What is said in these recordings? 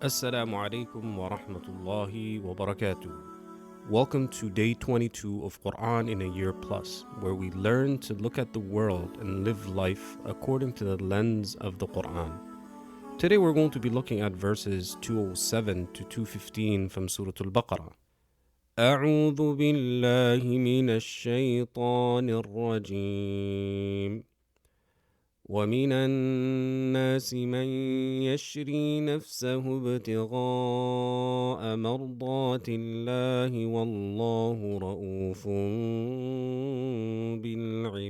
Assalamu alaikum wa rahmatullahi wa barakatuh. Welcome to day 22 of Quran in a Year Plus, where we learn to look at the world and live life according to the lens of the Quran. Today we're going to be looking at verses 207 to 215 from Surah Al-Baqarah. أعوذ بالله من الشيطان الرجيم ومن الناس من يشري نفسه ابتغاء مرضات الله والله رؤوف بالعباد.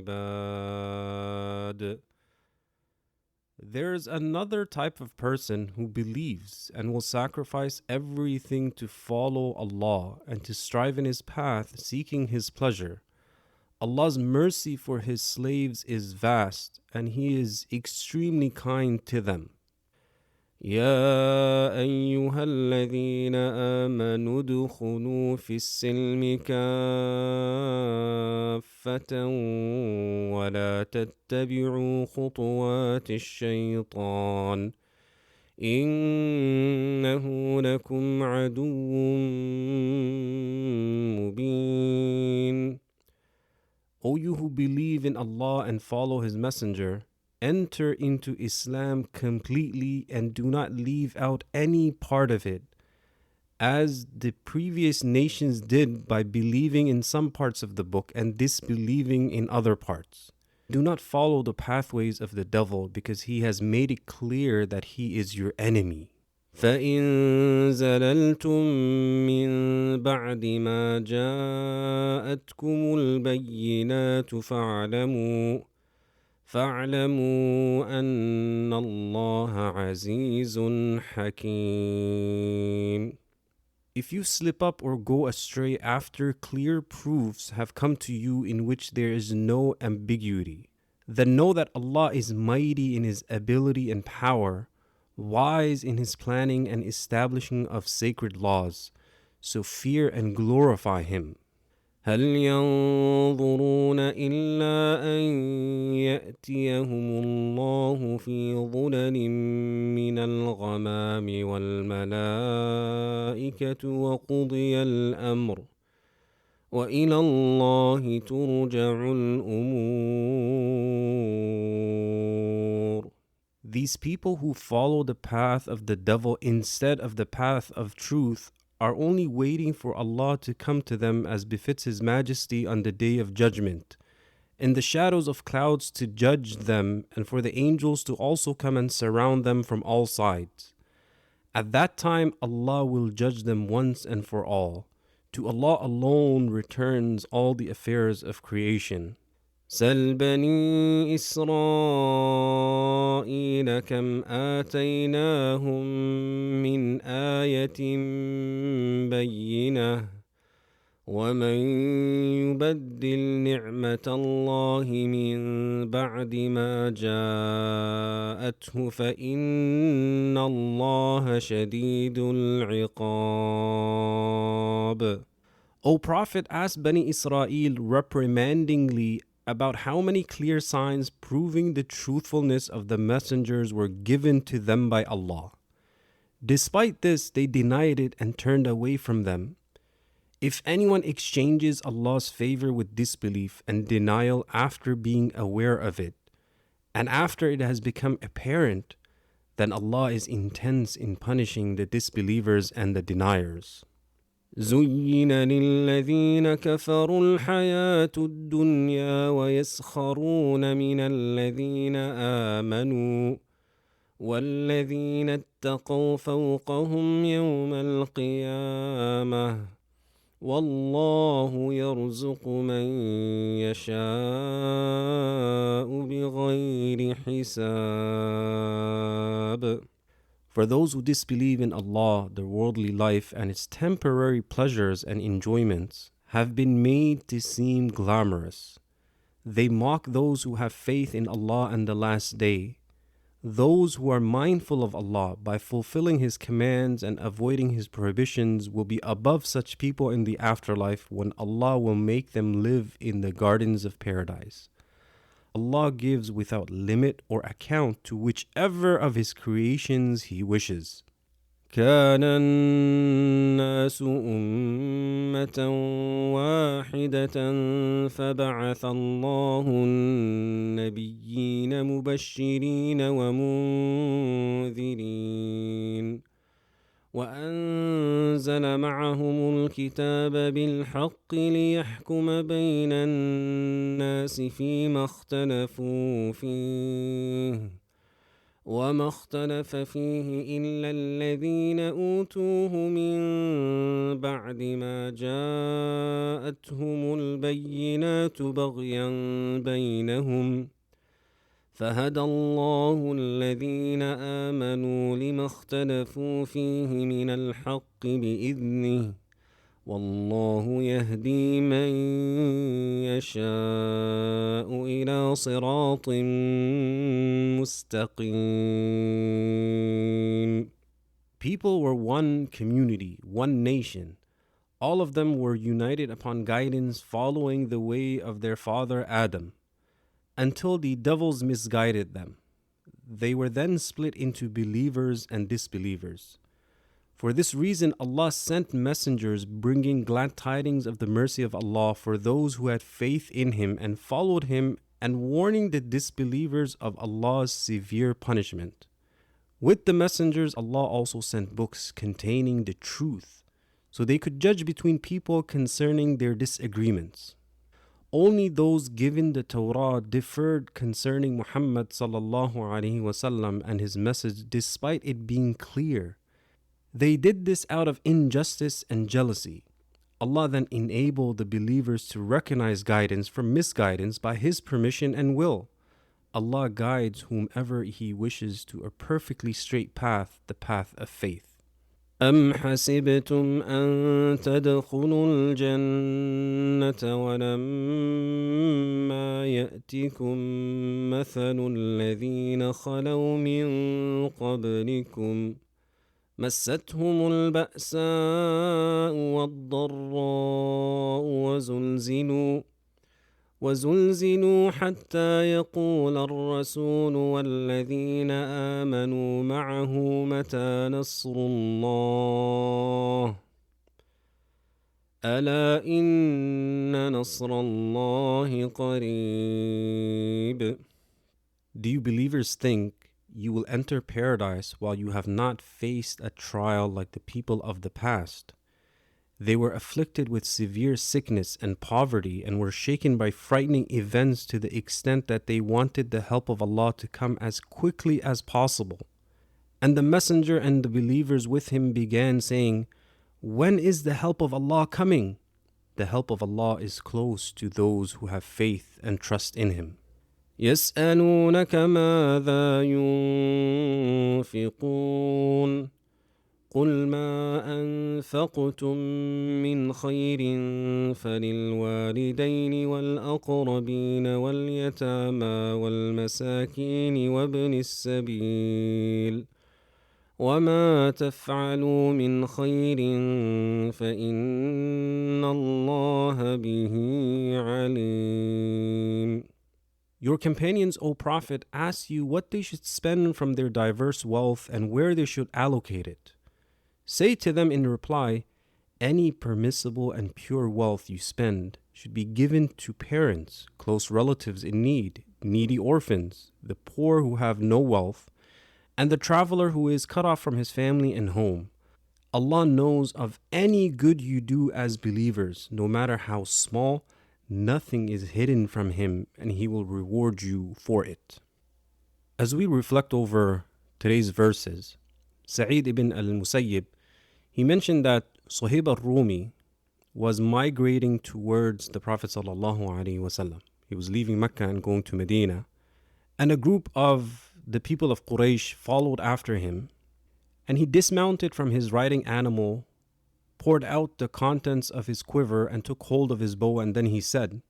There's another type of person who believes and will sacrifice everything to follow Allah and to strive in His path seeking His pleasure. Allah's mercy for His slaves is vast, and He is extremely kind to them. يا أيها الذين آمنوا ادخلوا في السلم كافة ولا تتبعوا خطوات الشيطان إنه لكم عدو مبين. O you who believe in Allah and follow His Messenger, enter into Islam completely and do not leave out any part of it, as the previous nations did by believing in some parts of the book and disbelieving in other parts. Do not follow the pathways of the devil, because he has made it clear that he is your enemy. فإن زللتم من بعد ما جاءتكم البينات فاعلموا أن الله عزيز حكيم. If you slip up or go astray after clear proofs have come to you in which there is no ambiguity, then know that Allah is mighty in His ability and power, wise in His planning and establishing of sacred laws, so fear and glorify Him. هل ينظرون إلا أن يأتيهم الله في ظلل من الغمام والملائكة وقضي الأمر وإلى الله ترجع الأمور. These people who follow the path of the devil instead of the path of truth are only waiting for Allah to come to them as befits His Majesty on the Day of Judgment, in the shadows of clouds to judge them, and for the angels to also come and surround them from all sides. At that time Allah will judge them once and for all. To Allah alone returns all the affairs of creation. سل بني إسرائيل كم آتيناهم من آية بينة ومن يبدل نعمة الله من بعد ما جاءته فإن الله شديد العقاب. O Prophet, asked Bani Israel reprimandingly about how many clear signs proving the truthfulness of the messengers were given to them by Allah. Despite this, they denied it and turned away from them. If anyone exchanges Allah's favor with disbelief and denial after being aware of it, and after it has become apparent, then Allah is intense in punishing the disbelievers and the deniers. زين للذين كفروا الحياة الدنيا ويسخرون من الذين آمنوا والذين اتقوا فوقهم يوم القيامة والله يرزق من يشاء بغير حساب. For those who disbelieve in Allah, the worldly life and its temporary pleasures and enjoyments have been made to seem glamorous. They mock those who have faith in Allah and the Last Day. Those who are mindful of Allah by fulfilling His commands and avoiding His prohibitions will be above such people in the afterlife, when Allah will make them live in the gardens of paradise. Allah gives without limit or account to whichever of His creations He wishes. كان الناس أمة واحدة فبعث الله النبيين مبشرين ومنذرين وأنزل معهم الكتاب بالحق ليحكم بين الناس فيما اختلفوا فيه وما اختلف فيه إلا الذين أوتوه من بعد ما جاءتهم البينات بغيا بينهم فهدى الله الذين آمنوا لما اختلفوا فيه من الحق بإذنه والله يهدي من يشاء إلى صراط مستقيم. People were one community, one nation. All of them were united upon guidance following the way of their father Adam, until the devils misguided them. They were then split into believers and disbelievers. For this reason, Allah sent messengers bringing glad tidings of the mercy of Allah for those who had faith in Him and followed Him, and warning the disbelievers of Allah's severe punishment. With the messengers, Allah also sent books containing the truth, so they could judge between people concerning their disagreements. Only those given the Torah differed concerning Muhammad sallallahu alaihi wasallam and his message, despite it being clear. They did this out of injustice and jealousy. Allah then enabled the believers to recognize guidance from misguidance by His permission and will. Allah guides whomever He wishes to a perfectly straight path, the path of faith. أم حسبتم أن تدخلوا الجنة ولما يأتكم مثل الذين خلوا من قبلكم مستهم البأساء والضراء وزلزلوا حتى يقول الرسول والذين آمنوا معه متى نصر الله ألا إن نصر الله قريب. Do you believers think you will enter paradise while you have not faced a trial like the people of the past? They were afflicted with severe sickness and poverty and were shaken by frightening events to the extent that they wanted the help of Allah to come as quickly as possible. And the Messenger and the believers with him began saying, "When is the help of Allah coming?" The help of Allah is close to those who have faith and trust in Him. يسألونك ماذا ينفقون قل ما أنفقتم من خير فللوالدين والأقربين واليتامى والمساكين وابن السبيل وما تفعلوا من خير فإن الله به عليم. Your companions, O Prophet, ask you what they should spend from their diverse wealth and where they should allocate it. Say to them in reply, any permissible and pure wealth you spend should be given to parents, close relatives in need, needy orphans, the poor who have no wealth, and the traveler who is cut off from his family and home. Allah knows of any good you do as believers, no matter how small. Nothing is hidden from Him, and He will reward you for it. As we reflect over today's verses, Sa'id ibn al-Musayyib, he mentioned that Suhaib al-Rumi was migrating towards the Prophet ﷺ. He was leaving Mecca and going to Medina, and a group of the people of Quraysh followed after him, and he dismounted from his riding animal, poured out the contents of his quiver and took hold of his bow, and then he said,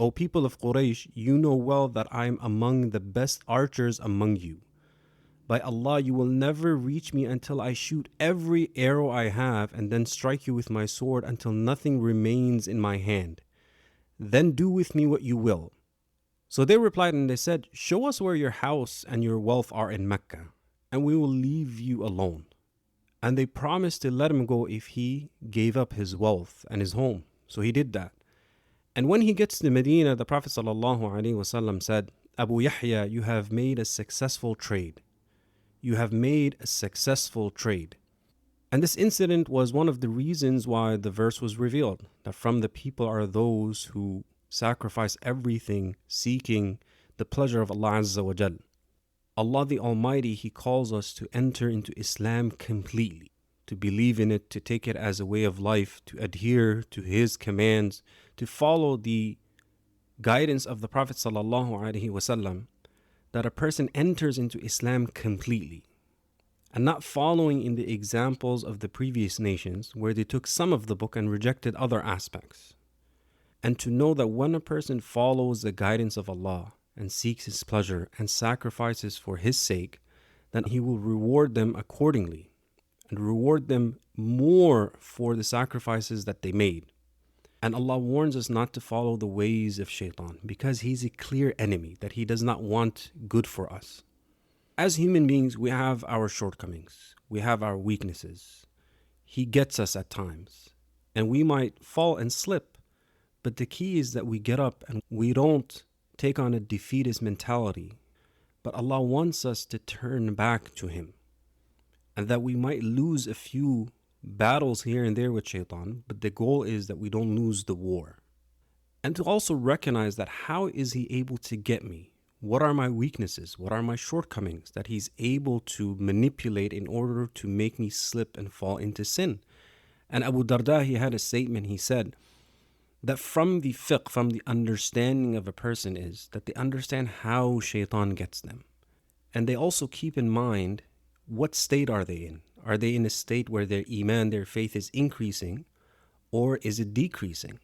"O people of Quraysh, you know well that I am among the best archers among you. By Allah, you will never reach me until I shoot every arrow I have and then strike you with my sword until nothing remains in my hand. Then do with me what you will." So they replied and they said, "Show us where your house and your wealth are in Mecca, and we will leave you alone." And they promised to let him go if he gave up his wealth and his home. So he did that. And when he gets to Medina, the Prophet ﷺ said, Abu Yahya, you have made a successful trade. You have made a successful trade. And this incident was one of the reasons why the verse was revealed, that from the people are those who sacrifice everything seeking the pleasure of Allah Azza wa Jal. Allah the Almighty, He calls us to enter into Islam completely, to believe in it, to take it as a way of life, to adhere to His commands, to follow the guidance of the Prophet sallallahu alaihi wasallam, that a person enters into Islam completely, and not following in the examples of the previous nations where they took some of the book and rejected other aspects. And to know that when a person follows the guidance of Allah and seeks His pleasure and sacrifices for His sake, then He will reward them accordingly and reward them more for the sacrifices that they made. And Allah warns us not to follow the ways of shaitan because he's a clear enemy, that he does not want good for us. As human beings, we have our shortcomings, we have our weaknesses. He gets us at times, and we might fall and slip, but the key is that we get up and we don't take on a defeatist mentality, but Allah wants us to turn back to Him, and that we might lose a few battles here and there with shaitan, but the goal is that we don't lose the war. And to also recognize that how is he able to get me? What are my weaknesses? What are my shortcomings that he's able to manipulate in order to make me slip and fall into sin? And Abu Darda, he had a statement, he said that from the fiqh, from the understanding of a person is that they understand how shaitan gets them. And they also keep in mind, what state are they in? Are they in a state where their iman, their faith is increasing, or is it decreasing?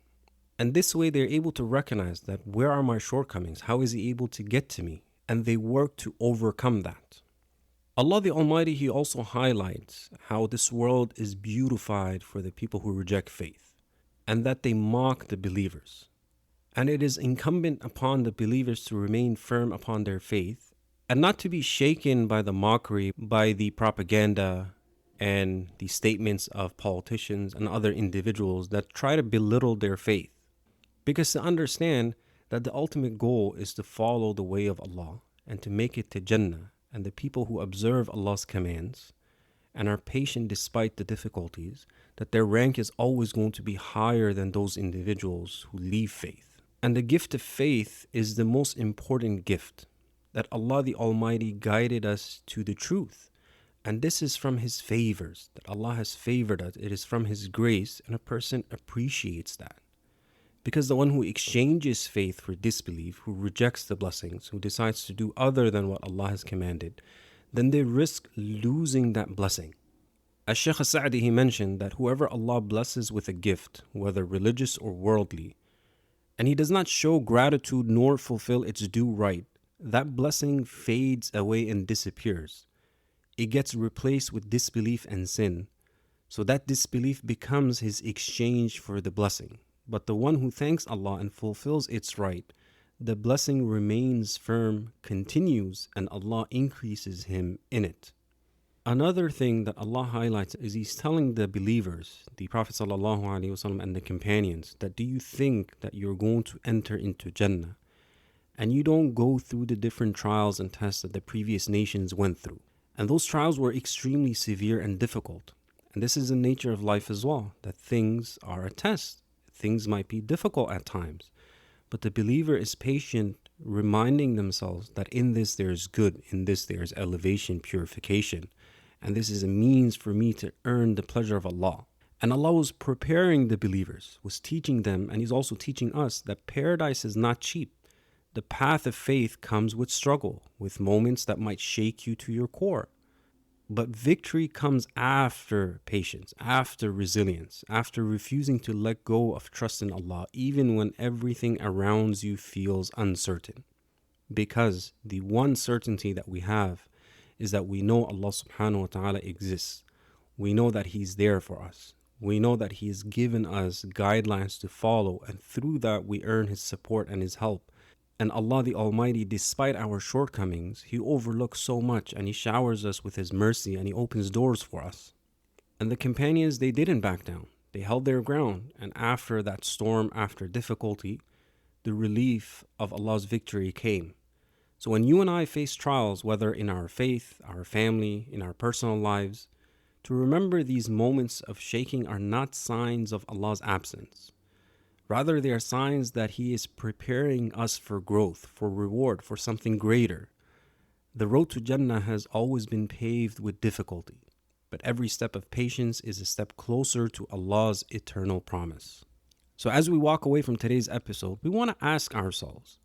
And this way they're able to recognize that where are my shortcomings? How is He able to get to me? And they work to overcome that. Allah the Almighty, He also highlights how this world is beautified for the people who reject faith, and that they mock the believers. And it is incumbent upon the believers to remain firm upon their faith and not to be shaken by the mockery, by the propaganda, and the statements of politicians and other individuals that try to belittle their faith. Because to understand that the ultimate goal is to follow the way of Allah and to make it to Jannah, and the people who observe Allah's commands and are patient despite the difficulties, that their rank is always going to be higher than those individuals who leave faith. And the gift of faith is the most important gift, that Allah the Almighty guided us to the truth. And this is from His favors, that Allah has favored us. It is from His grace, and a person appreciates that. Because the one who exchanges faith for disbelief, who rejects the blessings, who decides to do other than what Allah has commanded, then they risk losing that blessing. As Shaykh Sa'di, he mentioned that whoever Allah blesses with a gift, whether religious or worldly, and he does not show gratitude nor fulfill its due right, that blessing fades away and disappears. It gets replaced with disbelief and sin. So that disbelief becomes his exchange for the blessing. But the one who thanks Allah and fulfills its right, the blessing remains firm, continues, and Allah increases him in it. Another thing that Allah highlights is He's telling the believers, the Prophet ﷺ and the companions, that do you think that you're going to enter into Jannah and you don't go through the different trials and tests that the previous nations went through? And those trials were extremely severe and difficult. And this is the nature of life as well, that things are a test. Things might be difficult at times. But the believer is patient, reminding themselves that in this there is good, in this there is elevation, purification. And this is a means for me to earn the pleasure of Allah. And Allah was preparing the believers, was teaching them, and He's also teaching us that paradise is not cheap. The path of faith comes with struggle, with moments that might shake you to your core. But victory comes after patience, after resilience, after refusing to let go of trust in Allah, even when everything around you feels uncertain. Because the one certainty that we have is that we know Allah subhanahu wa ta'ala exists. We know that He's there for us. We know that He has given us guidelines to follow, and through that we earn His support and His help. And Allah the Almighty, despite our shortcomings, He overlooks so much, and He showers us with His mercy, and He opens doors for us. And the companions, they didn't back down. They held their ground. And after that storm, after difficulty, the relief of Allah's victory came. So when you and I face trials, whether in our faith, our family, in our personal lives, to remember these moments of shaking are not signs of Allah's absence. Rather, they are signs that He is preparing us for growth, for reward, for something greater. The road to Jannah has always been paved with difficulty, but every step of patience is a step closer to Allah's eternal promise. So as we walk away from today's episode, we want to ask ourselves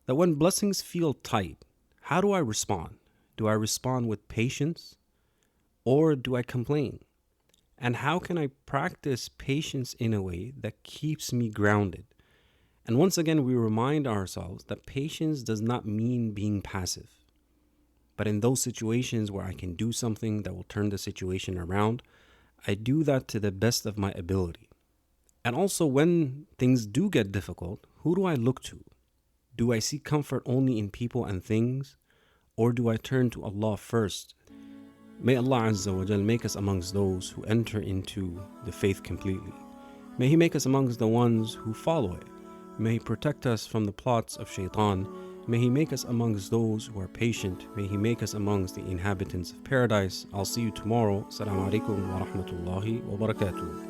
that when blessings feel tight, how do I respond? Do I respond with patience or do I complain? And how can I practice patience in a way that keeps me grounded? And once again, we remind ourselves that patience does not mean being passive. But in those situations where I can do something that will turn the situation around, I do that to the best of my ability. And also, when things do get difficult, who do I look to? Do I seek comfort only in people and things? Or do I turn to Allah first? May Allah Azza wa Jal make us amongst those who enter into the faith completely. May He make us amongst the ones who follow it. May He protect us from the plots of shaitan. May He make us amongst those who are patient. May He make us amongst the inhabitants of paradise. I'll see you tomorrow. Assalamu alaikum wa rahmatullahi wa barakatuh.